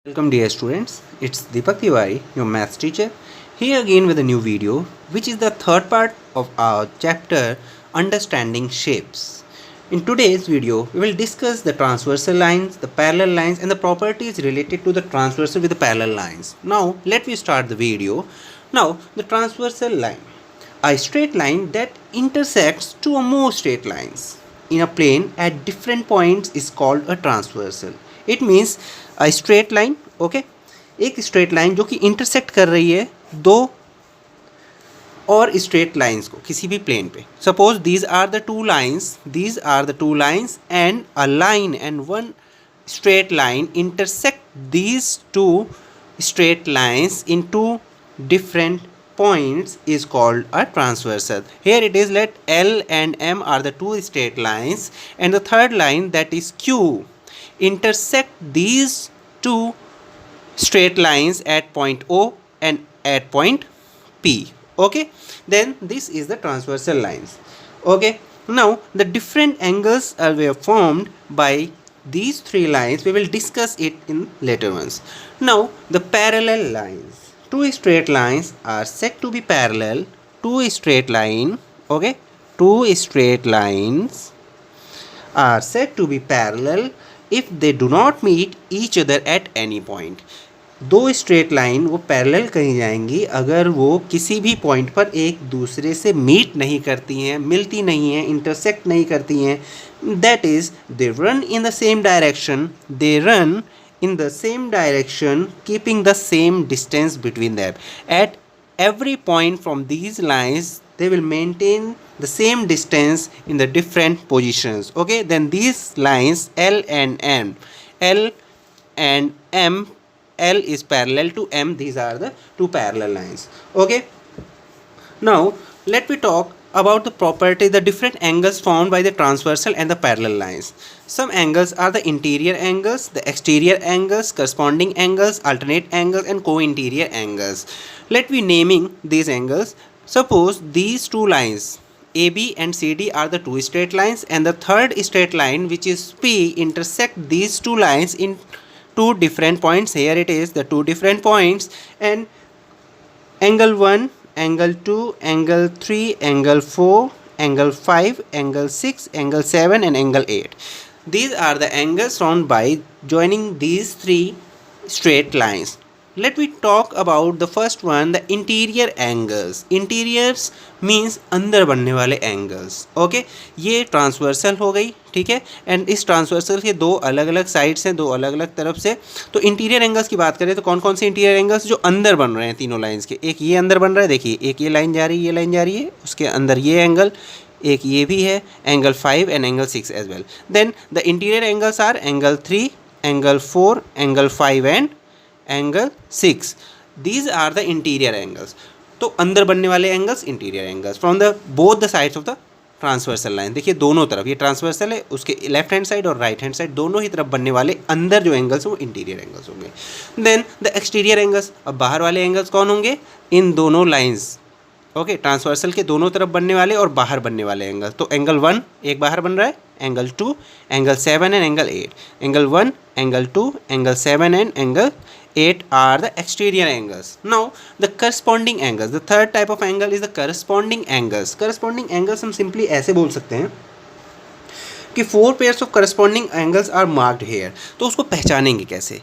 Welcome dear students, it's Deepak Tiwari, your maths teacher, here again with a new video which is the third part of our chapter Understanding Shapes. In today's video, we will discuss the transversal lines, the parallel lines and the properties related to the transversal with the parallel lines. Now, let me start the video. Now, the transversal line, a straight line that intersects two or more straight lines in a plane at different points is called a transversal. It means a straight line, okay, एक straight line जो कि intersect कर रही है दो और straight lines को किसी भी प्लेन पे. Suppose these are the two lines and a line and one straight line intersect these two straight lines in two different points is called a transversal. Here it is, let L and M are the two straight lines and the third line, that is Q, intersect these two straight lines at point O and at point P. Okay, then this is the transversal lines. Okay, now the different angles were formed by these three lines. We will discuss it in later ones. Now the parallel lines, two straight lines are said to be parallel. Two straight lines are said to be parallel if they do not meet each other at any point. दो straight line वो parallel कही जाएंगी अगर वो किसी भी point पर एक दूसरे से मीट नहीं करती हैं, मिलती नहीं हैं, इंटरसेक्ट नहीं करती हैं. That is they run in the same direction, keeping the same distance between them. At every point from these lines they will maintain the same distance in the different positions. Okay, then these lines L and M, L is parallel to M. These are the two parallel lines. Okay, now let me talk about the property, the different angles formed by the transversal and the parallel lines. Some angles are the interior angles, the exterior angles, corresponding angles, alternate angles and co-interior angles. Let me naming these angles. Suppose these two lines AB and CD are the two straight lines and the third straight line, which is P, intersect these two lines in two different points. Here it is, the two different points, and angle 1, angle 2, angle 3, angle 4, angle 5, angle 6, angle 7 and angle 8. These are the angles formed by joining these three straight lines. Let me talk about the first one, the interior angles. Interiors means अंदर बनने वाले angles. Okay, ये transversal हो गई, ठीक है. And इस transversal के दो अलग अलग साइड्स हैं, दो अलग अलग तरफ से. तो इंटीरियर एंगल्स की बात करें तो कौन कौन से इंटीरियर एंगल्स जो अंदर बन रहे हैं तीनों लाइंस के. एक ये अंदर बन रहा है, देखिए एक ये लाइन जा रही है, ये लाइन जा रही है, उसके अंदर ये एंगल, एक ये भी है, angle 5 and angle 6 as well. Then the interior angles are angle 3, angle 4, angle 5 and angle 6. These are the interior angles. तो अंदर बनने वाले angles interior angles from the both the sides of the transversal line. देखिए दोनों तरफ, ये ट्रांसवर्सल है, उसके लेफ्ट हैंड साइड और राइट हैंड साइड दोनों ही तरफ बनने वाले अंदर जो एंगल्स हैं वो इंटीरियर एंगल्स होंगे. देन द एक्सटीरियर एंगल्स, अब बाहर वाले एंगल्स कौन होंगे, इन दोनों लाइन्स. ओके, ट्रांसवर्सल के दोनों तरफ बनने वाले और बाहर बनने वाले एंगल. तो एंगल 1 एक बाहर बन रहा है, angle 2, angle 7 and angle 8. Angle 1, angle 2, angle 7 and angle 8 are the exterior angles. Now the corresponding angles, the third type of angle is the corresponding angles. Corresponding angles हम simply ऐसे बोल सकते हैं कि 4 pairs of corresponding angles are marked here. तो उसको पहचानेंगे कैसे,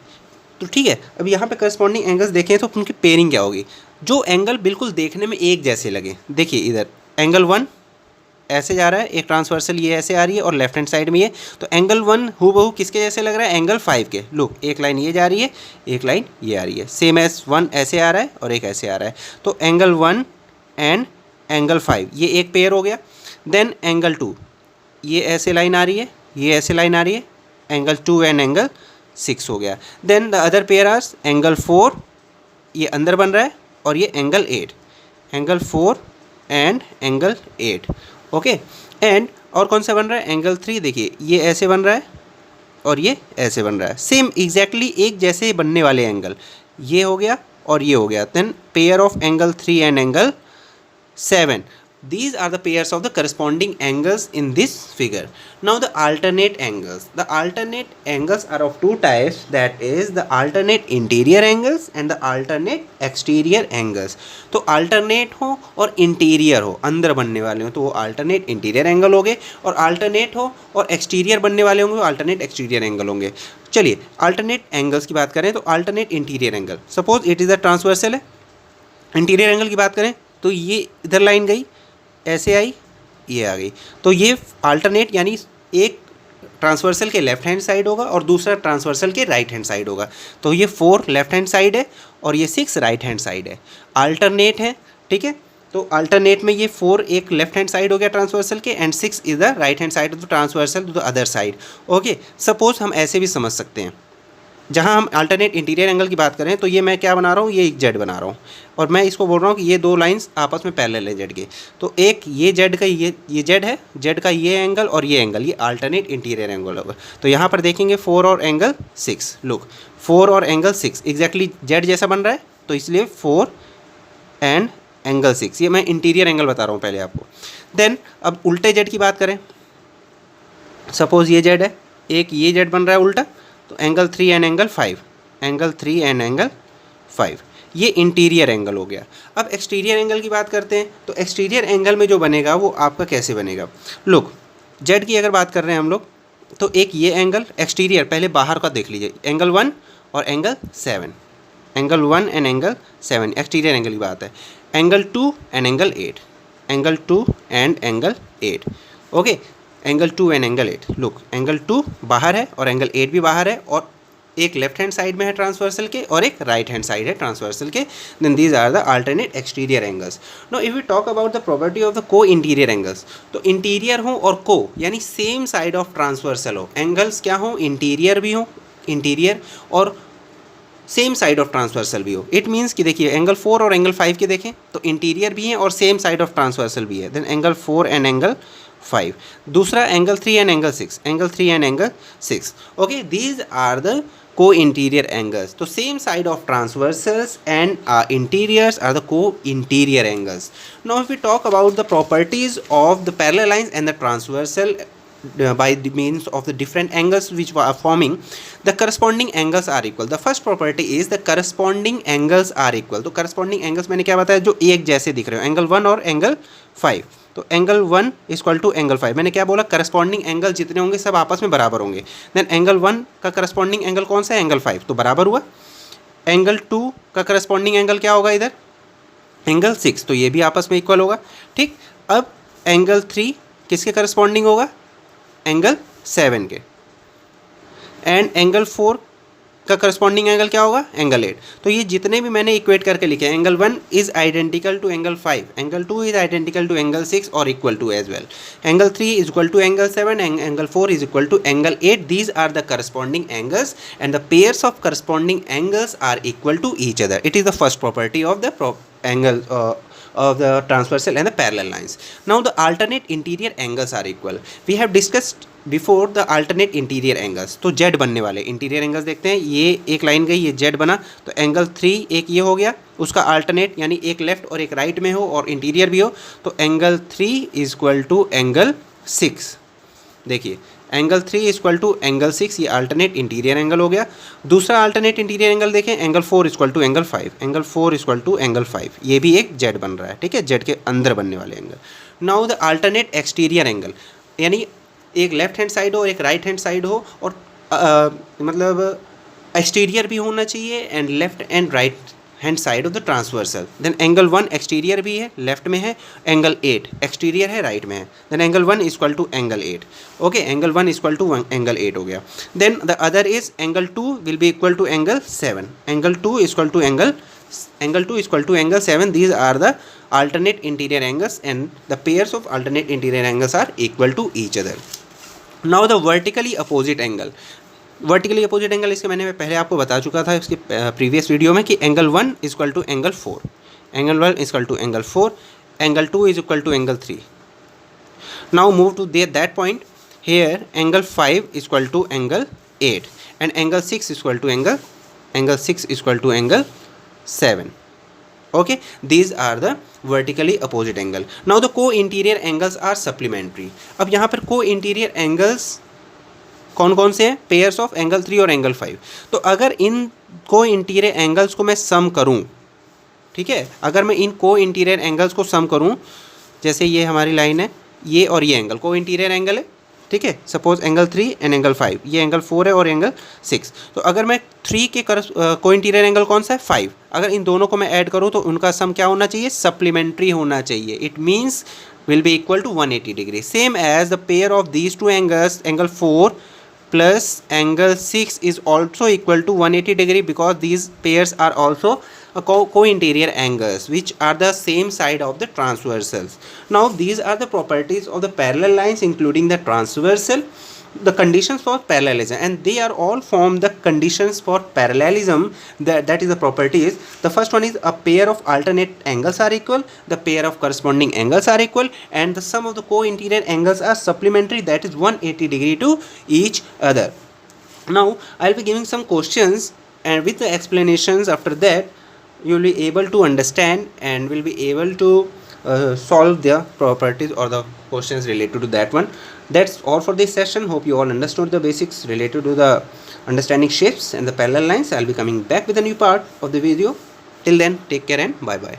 तो ठीक है. अब यहाँ पे corresponding angles देखें तो उनकी पेयरिंग क्या होगी. जो एंगल बिल्कुल देखने में एक जैसे लगे, देखिए इधर एंगल 1 ऐसे जा रहा है, एक ट्रांसवर्सल ये ऐसे आ रही है और लेफ्ट हैंड साइड में ये, तो एंगल 1 हूबहू किसके जैसे लग रहा है, एंगल 5 के. लुक, एक लाइन ये जा रही है, एक लाइन ये आ रही है, सेम एज 1 ऐसे आ रहा है और एक ऐसे आ रहा है. तो एंगल 1 एंड एंगल 5 ये एक पेयर हो गया. देन एंगल 2 ये ऐसे लाइन आ रही है, ये ऐसे लाइन आ रही है, एंगल 2 एंड एंगल 6 हो गया. Then the other pair are angle 4 ये अंदर बन रहा है और ये angle 8, angle 4 and angle 8. Okay, and और कौन सा बन रहा है, एंगल 3. देखिए ये ऐसे बन रहा है और ये ऐसे बन रहा है, सेम एग्जैक्टली एक जैसे बनने वाले एंगल. ये हो गया और ये हो गया. Then pair of angle 3 and angle 7. These are the pairs of the corresponding angles in this figure. Now the alternate angles. The alternate angles are of two types, that is the alternate interior angles and the alternate exterior angles. तो alternate हो और interior हो, अंदर बनने वाले हो तो वो alternate interior angle होंगे, और alternate हो और exterior बनने वाले होंगे वो alternate exterior angle होंगे. चलिए alternate angles की बात करें तो alternate interior angle, suppose it is a transversal है. इंटीरियर एंगल की बात करें तो ये इधर लाइन गई, ऐसे आई, ये आ गई, तो ये अल्टरनेट यानी एक ट्रांसवर्सल के लेफ्ट हैंड साइड होगा और दूसरा ट्रांसवर्सल के राइट हैंड साइड होगा. तो ये 4 लेफ्ट हैंड साइड है और ये 6 राइट हैंड साइड है, अल्टरनेट है. ठीक है, तो अल्टरनेट में ये 4 एक लेफ्ट हैंड साइड हो गया ट्रांसवर्सल के, and 6 is the right hand side of the transversal to the other side. Okay, suppose हम ऐसे भी समझ सकते हैं, जहाँ हम अल्टरनेट इंटीरियर एंगल की बात करें तो ये मैं क्या बना रहा हूँ, ये एक जेड बना रहा हूँ और मैं इसको बोल रहा हूँ कि ये दो लाइंस आपस में पैरेलल है जेड के. तो एक ये जेड का ये जेड है, जेड का ये एंगल और ये एंगल, ये अल्टरनेट इंटीरियर एंगल होगा. तो यहाँ पर देखेंगे 4 और एंगल 6, लुक 4 और एंगल 6 एग्जैक्टली जेड जैसा बन रहा है, तो इसलिए 4 एंड एंगल 6, ये मैं इंटीरियर एंगल बता रहा हूँ पहले आपको. देन अब उल्टे जेड की बात करें, सपोज ये जेड है, एक ये जेड बन रहा है उल्टा, तो angle 3 and angle 5, angle 3 and angle 5, ये इंटीरियर एंगल हो गया. अब एक्सटीरियर एंगल की बात करते हैं, तो एक्सटीरियर एंगल में जो बनेगा वो आपका कैसे बनेगा. लुक, जेड की अगर बात कर रहे हैं हम लोग, तो एक ये एंगल एक्सटीरियर, पहले बाहर का देख लीजिए, एंगल 1 और angle 7, angle 1 and angle 7 exterior angle की बात है. Angle 2 and angle 8, angle 2 and angle 8. Okay, angle 2 and angle 8, look angle 2 बाहर है और एंगल 8 भी बाहर है, और एक लेफ्ट हैंड साइड में है ट्रांसवर्सल के और एक राइट हैंड साइड है ट्रांसवर्सल के. Then these are the alternate exterior angles. Now if we talk about the property of the co-interior angles, तो इंटीरियर हो और को यानी सेम साइड ऑफ ट्रांसवर्सल हो, एंगल्स क्या हो, इंटीरियर भी हो, इंटीरियर और सेम साइड ऑफ ट्रांसवर्सल भी हो. इट मीन्स कि देखिए एंगल 4 और एंगल 5 के देखें तो इंटीरियर भी है और सेम साइड ऑफ ट्रांसवर्सल भी है. Then angle 4 and angle 5. दूसरा angle 3 and angle 6, angle 3 and angle 6. Okay, these are the co-interior angles. तो same side of transversals and interiors are the co-interior angles. Now if we talk about the properties of the parallel lines and the transversal by the means of the different angles which are forming, the corresponding angles are equal. The first property is the corresponding angles are equal. तो corresponding angles मैंने क्या बताया, जो एक जैसे दिख रहे हो, एंगल 1 और एंगल 5. तो एंगल 1 इक्वल टू एंगल 5, मैंने क्या बोला, करस्पॉन्डिंग एंगल जितने होंगे सब आपस में बराबर होंगे. देन एंगल 1 का करस्पॉन्डिंग एंगल कौन सा है, एंगल 5, तो बराबर हुआ. एंगल 2 का करस्पॉन्डिंग एंगल क्या होगा इधर, एंगल 6, तो ये भी आपस में इक्वल होगा. ठीक, अब एंगल 3 किसके करस्पॉन्डिंग होगा, एंगल 7 के. एंड एंगल 4 का करस्पॉन्डिंग एंगल क्या होगा, एंगल 8. तो ये जितने भी मैंने इक्वेट करके लिखे, angle 1 is identical to angle 5, angle 2 is identical to angle 6 और equal to as well, angle 3 is equal to angle 7 and angle 4 is equal to angle 8. These are the corresponding angles and the pairs of corresponding angles are equal to each other. It is the first property of the angle of the transversal and the parallel lines. Now the alternate interior angles are equal. We have discussed before the alternate interior angles. तो Z बनने वाले interior angles देखते हैं, ये एक line गई, ये Z बना, तो एंगल 3 एक ये हो गया, उसका अल्टरनेट यानी एक लेफ्ट और एक राइट में हो और इंटीरियर भी हो, तो angle 3 is equal to angle 6. देखिए angle 3 is equal to angle 6, ये अल्टरनेट इंटीरियर एंगल हो गया. दूसरा अल्टरनेट इंटीरियर एंगल देखें, angle 4 is equal to angle 5, angle 4 is equal to angle 5, ये भी एक जेड बन रहा है. ठीक है, जेड के अंदर बनने वाले angle. Now the alternate exterior angle, यानी एक लेफ्ट हैंड साइड हो एक राइट हैंड साइड हो और मतलब एक्सटीरियर भी होना चाहिए and left and right hand side of the transversal. Then angle 1 exterior भी है, लेफ्ट में है, एंगल 8 एक्सटीरियर है, राइट में है. Then angle 1 is equal to angle 8. Okay, angle 1 is equal to angle 8 हो गया. Then the other is angle 2 will be equal to angle 7, angle 2 is equal to angle 7. These are the alternate interior angles and the pairs of alternate interior angles are equal to each other. Now the vertically opposite angle. Vertically opposite angle इसके मैंने पहले आपको बता चुका था इसके previous video में कि angle 1 is equal to angle 4, angle 1 is equal to angle 4, angle 2 is equal to angle 3. Now move to that point here, angle 5 is equal to angle 8 and angle 6 is equal to angle 6 is equal to angle 7. Okay, these are the vertically opposite angle. Now the co-interior angles are supplementary. अब यहाँ पर co-interior angles कौन कौन से हैं? Pairs of angle 3 और angle 5. तो अगर इन को इंटीरियर एंगल्स को मैं सम करूं, ठीक है, अगर मैं इन को इंटीरियर एंगल्स को सम करूं, जैसे ये हमारी लाइन है, ये और ये एंगल को इंटीरियर एंगल है, ठीक है, सपोज एंगल 3 एंड एंगल 5, ये एंगल 4 है और एंगल 6. तो अगर मैं 3 के को इंटीरियर एंगल कौन सा है? 5. अगर इन दोनों को मैं ऐड करूं तो उनका सम क्या होना चाहिए? सप्लीमेंट्री होना चाहिए. It means will be equal to 180 degree, same as the pair of these two angles, angle 4 plus angle 6 is also equal to 180 degree, because these pairs are also a co-interior angles which are the same side of the transversals. Now these are the properties of the parallel lines, including the transversal, the conditions for parallelism, and they are all form the conditions for parallelism. That is the properties. The first one is a pair of alternate angles are equal, the pair of corresponding angles are equal, and the sum of the co-interior angles are supplementary, that is 180 degree to each other. Now I'll be giving some questions, and with the explanations after that you will be able to understand and will be able to solve the properties or the questions related to that one. That's all for this session. Hope you all understood the basics related to the understanding shapes and the parallel lines. I'll be coming back with a new part of the video. Till then, take care and bye bye.